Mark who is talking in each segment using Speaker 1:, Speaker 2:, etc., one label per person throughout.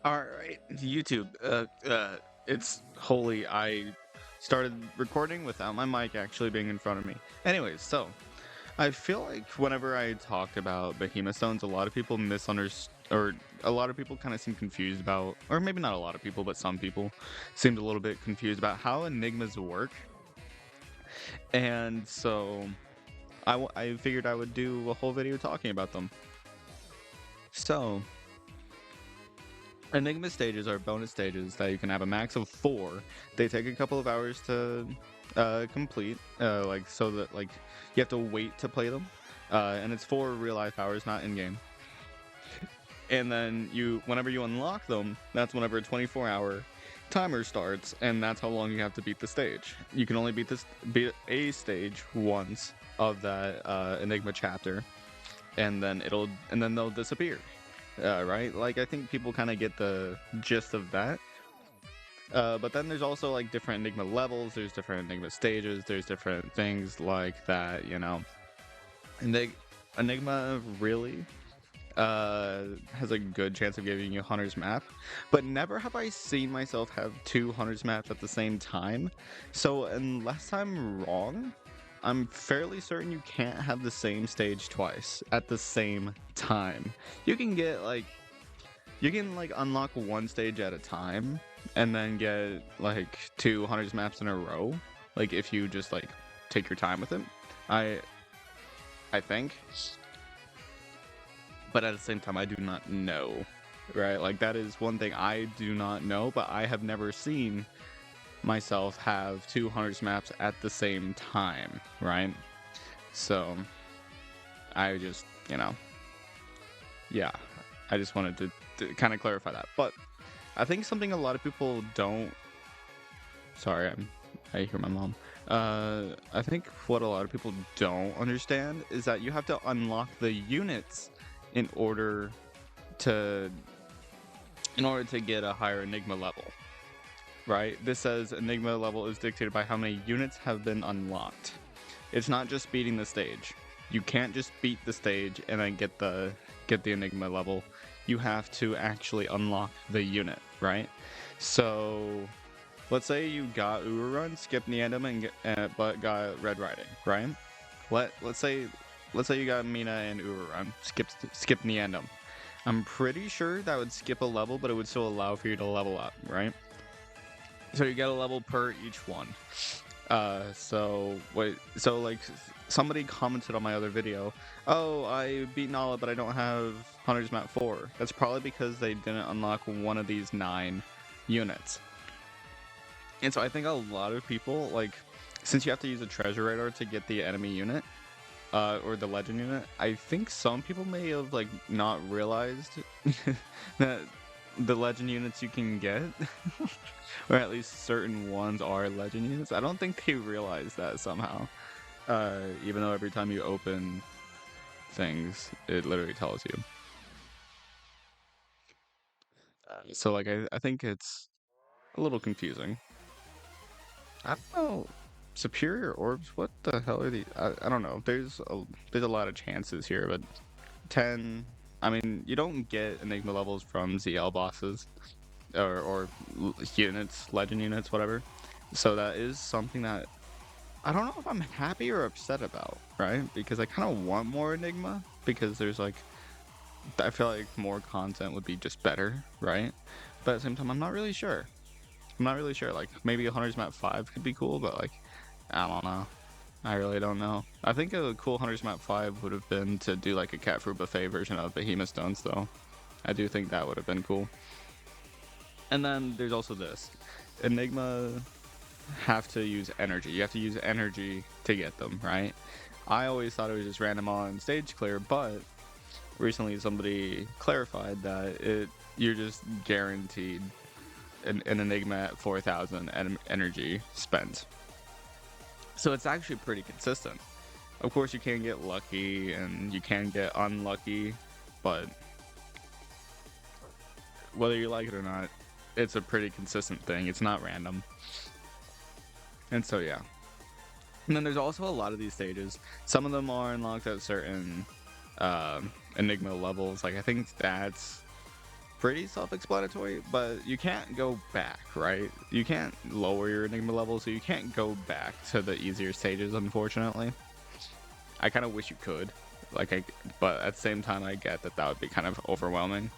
Speaker 1: Alright, YouTube. It's holy. I started recording without my mic actually being in front of me. Anyways, so I feel like whenever I talk about Behemoth Stones, a lot of people misunderstand, or a lot of people kind of seem confused about, or maybe not a lot of people, but some people seemed a little bit confused about how Enigmas work. And so I figured I would do a whole video talking about them. So, Enigma stages are bonus stages that you can have a max of 4. They take a couple of hours to complete, like so that like you have to wait to play them, and it's 4 real life hours, not in game. And then whenever you unlock them, that's whenever a 24-hour timer starts, and that's how long you have to beat the stage. You can only beat a stage once of that Enigma chapter, and then they'll disappear. Right? Like, I think people kind of get the gist of that. But then there's also, like, different Enigma levels, there's different Enigma stages, there's different things like that, you know. Enigma really has a good chance of giving you Hunter's Map, but never have I seen myself have 2 Hunter's Maps at the same time. So unless I'm wrong, I'm fairly certain you can't have the same stage twice at the same time. You can unlock one stage at a time and then get like 2 Hunter's Maps in a row. Like if you just like take your time with it. I think. But at the same time, I do not know, right? Like, that is one thing I do not know, but I have never seen myself have 2 Hunter's Maps at the same time, right? So, I just, yeah, I just wanted to kind of clarify that. But I think something a lot of people don't... Sorry, I hear my mom. I think what a lot of people don't understand is that you have to unlock the units in order to get a higher Enigma level, right? This says Enigma level is dictated by how many units have been unlocked. It's not just beating the stage. You can't just beat the stage and then get the Enigma level. You have to actually unlock the unit, right? So let's say you got Run, skipped Neandum, but got Red Riding, right? Let's say you got Mina and Run, skip Neandum. I'm pretty sure that would skip a level, but it would still allow for you to level up, right? So you get a level per each one. So like somebody commented on my other video, oh, I beat Nala, but I don't have Hunter's Map 4. That's probably because they didn't unlock one of these 9 units. And so I think a lot of people, like, since you have to use a treasure radar to get the enemy unit, or the legend unit, I think some people may have, like, not realized that the legend units you can get, or at least certain ones are legend units. I don't think they realize that somehow. Even though every time you open things, it literally tells you. So, like, I think it's a little confusing. I don't know. Superior orbs? What the hell are these? I don't know. There's a lot of chances here, but 10... I mean, you don't get Enigma levels from ZL bosses, or units, legend units, whatever. So that is something that I don't know if I'm happy or upset about, right? Because I kind of want more Enigma, because there's like, I feel like more content would be just better, right? But at the same time, I'm not really sure. Like, maybe a Hunter's Map 5 could be cool, but like, I don't know. I really don't know. I think a cool Hunter's Map 5 would have been to do like a cat fruit buffet version of Behemoth Stones, though. I do think that would have been cool. And then there's also this. Enigma have to use energy. You have to use energy to get them, right? I always thought it was just random on stage clear, but recently somebody clarified that you're just guaranteed an Enigma at 4,000 energy spent. So it's actually pretty consistent. Of course, you can get lucky and you can get unlucky, but whether you like it or not, it's a pretty consistent thing. It's not random. And so, yeah. And then there's also a lot of these stages. Some of them are unlocked at certain Enigma levels. Like, I think that's pretty self-explanatory, but you can't go back, right? You can't lower your Enigma level, so you can't go back to the easier stages, unfortunately. I kind of wish you could, but at the same time, I get that that would be kind of overwhelming.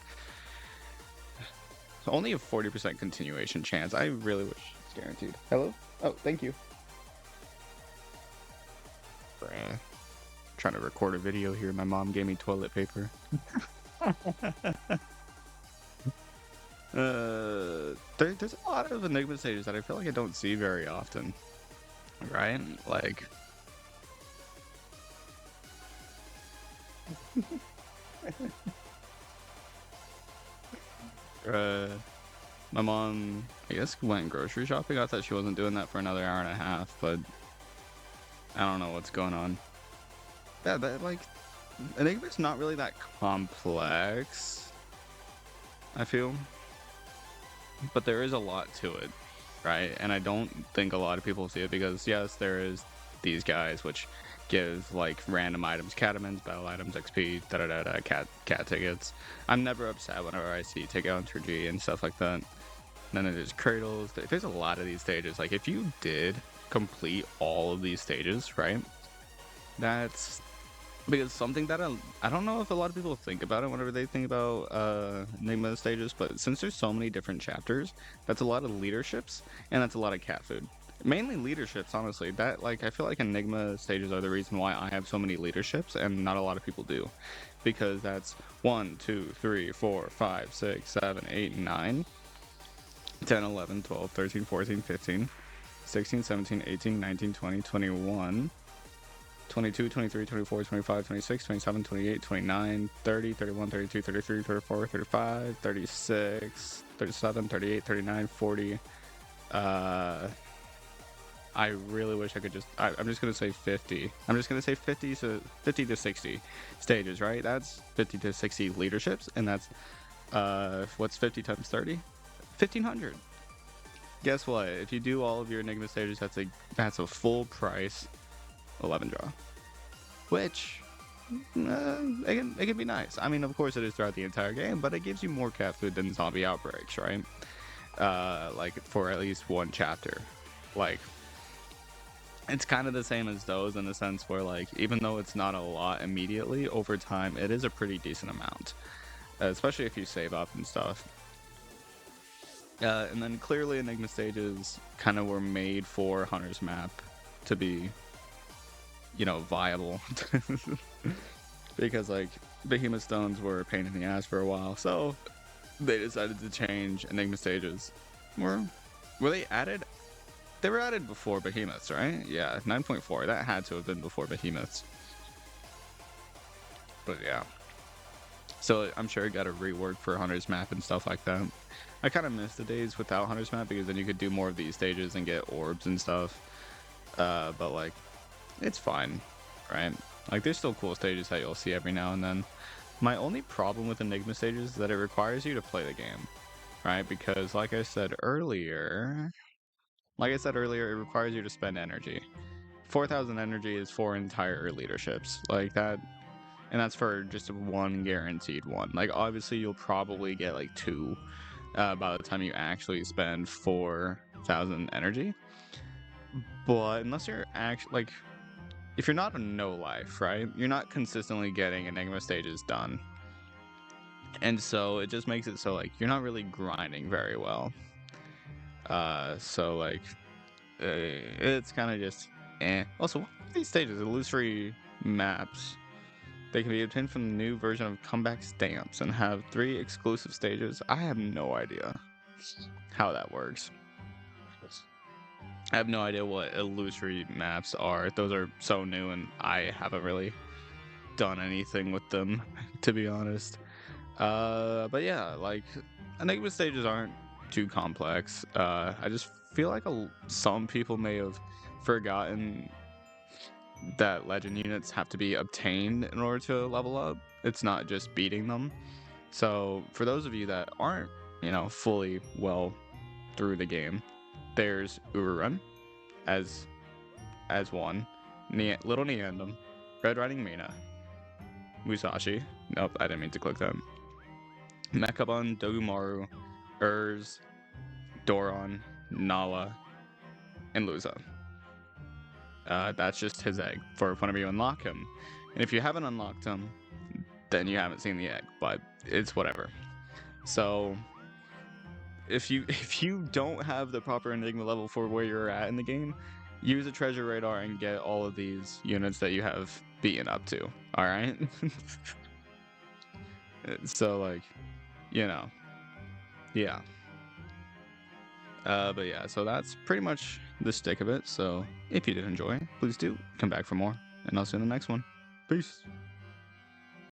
Speaker 1: So only a 40% continuation chance. I really wish it's guaranteed. Hello? Oh, thank you. Trying to record a video here. My mom gave me toilet paper. There's a lot of Enigma stages that I feel like I don't see very often, right? Like, my mom, I guess, went grocery shopping. I thought she wasn't doing that for another hour and a half, but I don't know what's going on. Yeah, like, Enigma's not really that complex, I feel. But there is a lot to it, right? And I don't think a lot of people see it because, yes, there is these guys which give like random items, catamins, battle items, XP, cat tickets. I'm never upset whenever I see ticket hunter G and stuff like that. And then there's cradles. There's a lot of these stages. Like if you did complete all of these stages, right? That's because something that I don't know if a lot of people think about it whenever they think about Enigma stages, but since there's so many different chapters, that's a lot of leaderships and that's a lot of cat food. Mainly leaderships, honestly. That like I feel like Enigma stages are the reason why I have so many leaderships and not a lot of people do, because that's 1, 2, 3, 4, 5, 6, 7, 8, 9, 10, 11, 12, 13, 14, 15, 16, 17, 18, 19, 20, 21. 22, 23, 24, 25, 26, 27, 28, 29, 30, 31, 32, 33, 34, 35, 36, 37, 38, 39, 40. I really wish I could just... I'm just going to say 50. I'm just going to say 50 to 60 stages, right? That's 50 to 60 leaderships, and that's... what's 50 times 30? 1,500. Guess what? If you do all of your Enigma stages, that's a full price 11 draw, which it can be nice. I mean, of course it is throughout the entire game, but it gives you more cat food than zombie outbreaks, right? Like for at least one chapter. Like it's kind of the same as those in the sense where like even though it's not a lot immediately, over time it is a pretty decent amount, especially if you save up and stuff. And then clearly Enigma stages kind of were made for Hunter's Map to be, you know, viable. Because like Behemoth Stones were a pain in the ass for a while, so they decided to change Enigma stages. Were they added? They were added before Behemoths, right? Yeah, 9.4. That had to have been before Behemoths. But yeah. So I'm sure it got a rework for Hunter's Map and stuff like that. I kind of miss the days without Hunter's Map because then you could do more of these stages and get orbs and stuff. But like, it's fine, right? Like, there's still cool stages that you'll see every now and then. My only problem with Enigma stages is that it requires you to play the game, right? Because like I said earlier, it requires you to spend energy. 4,000 energy is 4 entire leaderships, like that, and that's for just one guaranteed one. Like, obviously, you'll probably get like 2 by the time you actually spend 4,000 energy. But unless you're actually like, if you're not a no life, right, you're not consistently getting Enigma stages done, and so it just makes it so like you're not really grinding very well. So like, it's kind of just Also, these stages, illusory maps, they can be obtained from the new version of Comeback Stamps and have 3 exclusive stages. I have no idea how that works. I have no idea what illusory maps are. Those are so new and I haven't really done anything with them, to be honest. But yeah, like, Enigma stages aren't too complex. I just feel like some people may have forgotten that legend units have to be obtained in order to level up. It's not just beating them. So for those of you that aren't, you know, fully well through the game, there's Urarun as one, Little Neandum, Red Riding Mina, Musashi. Nope, I didn't mean to click that. Mechabun, Dogumaru, Urz, Doron, Nala, and Luza. That's just his egg for whenever you unlock him. And if you haven't unlocked him, then you haven't seen the egg, but it's whatever. So if you don't have the proper Enigma level for where you're at in the game, use a treasure radar and get all of these units that you have beaten up to. All right. So like, you know, yeah. But yeah, so that's pretty much the stick of it. So if you did enjoy, please do come back for more, and I'll see you in the next one. Peace.